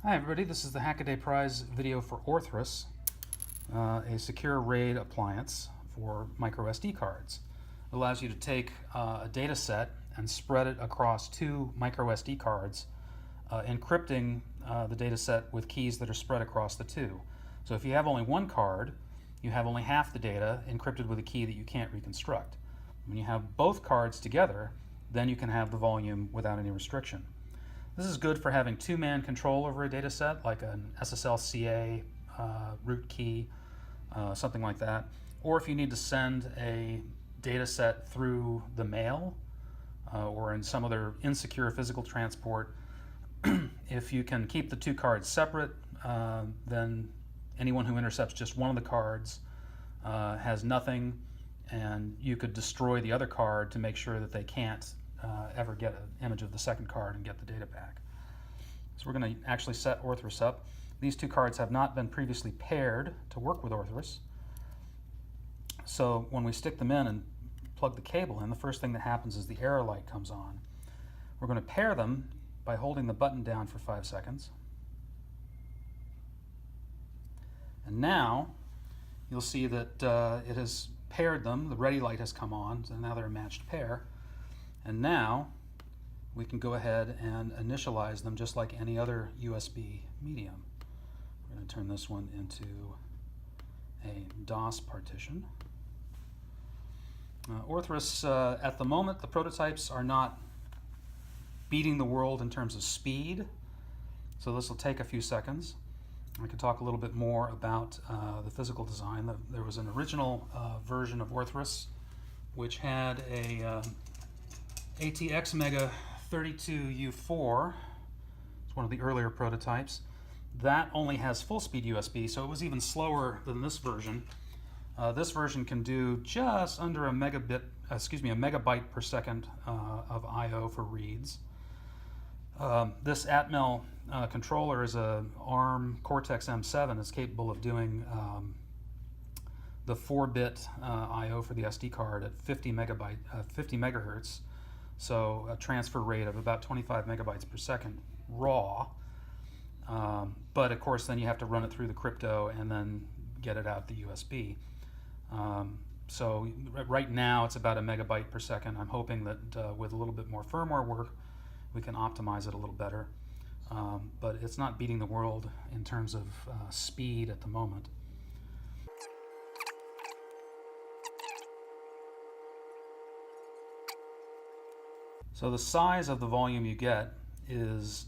Hi everybody, this is the Hackaday Prize video for Orthrus, a secure RAID appliance for micro SD cards. It allows you to take a data set and spread it across two micro SD cards, encrypting the data set with keys that are spread across the two. So if you have only one card, you have only half the data encrypted with a key that you can't reconstruct. When you have both cards together, then you can have the volume without any restriction. This is good for having two-man control over a data set, like an SSL-CA root key, something like that. Or if you need to send a data set through the mail or in some other insecure physical transport, if you can keep the two cards separate, then anyone who intercepts just one of the cards has nothing, and you could destroy the other card to make sure that they can't ever get an image of the second card and get the data back. So we're going to actually set Orthrus up. These two cards have not been previously paired to work with Orthrus. So when we stick them in and plug the cable in, the first thing that happens is the error light comes on. We're going to pair them by holding the button down for 5 seconds. And now you'll see that it has paired them. The ready light has come on, so now they're a matched pair. And now we can go ahead and initialize them just like any other USB medium. We're going to turn this one into a DOS partition. Orthrus, at the moment, the prototypes are not beating the world in terms of speed, so this will take a few seconds. I can talk a little bit more about the physical design. There was an original version of Orthrus which had a ATX Mega 32U4. It's one of the earlier prototypes. That only has full speed USB, so it was even slower than this version. This version can do just under a megabyte per second of I/O for reads. This Atmel controller is a ARM Cortex M7. It's capable of doing the 4-bit I/O for the SD card at 50 megahertz. So a transfer rate of about 25 megabytes per second raw. But of course then you have to run it through the crypto and then get it out the USB. So right now it's about a megabyte per second. I'm hoping that with a little bit more firmware work we can optimize it a little better. But it's not beating the world in terms of speed at the moment. So the size of the volume you get is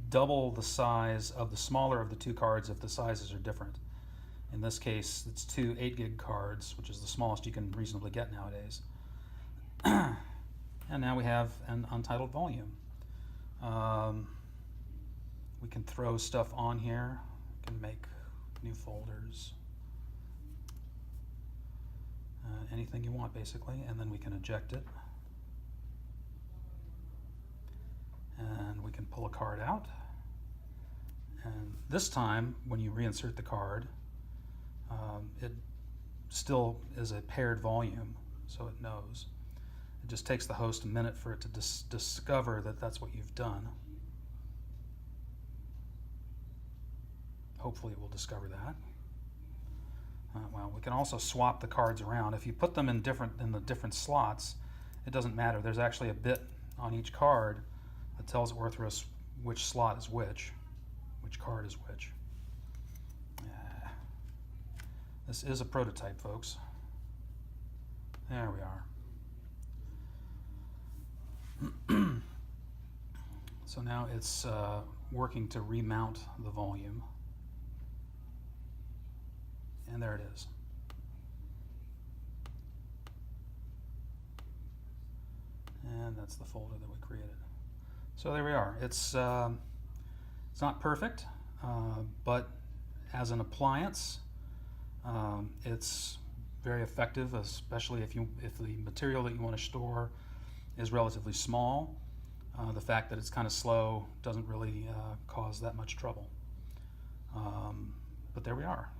double the size of the smaller of the two cards if the sizes are different. In this case, it's two 8 gig cards, which is the smallest you can reasonably get nowadays. And now we have an untitled volume. We can throw stuff on here, we can make new folders, anything you want basically, and then we can eject it. And we can pull a card out, and this time when you reinsert the card, it still is a paired volume, so it knows. It just takes the host a minute for it to discover that that's what you've done. Hopefully it will discover that. Well, we can also swap the cards around. If you put them in the different slots, it doesn't matter. There's actually a bit on each card that tells Orthrus which slot is which card is which. This is a prototype, folks. There we are. So now it's working to remount the volume. And there it is. And that's the folder that we created. So there we are. It's not perfect, but as an appliance, it's very effective, especially if the material that you want to store is relatively small. The fact that it's kind of slow doesn't really cause that much trouble. But there we are.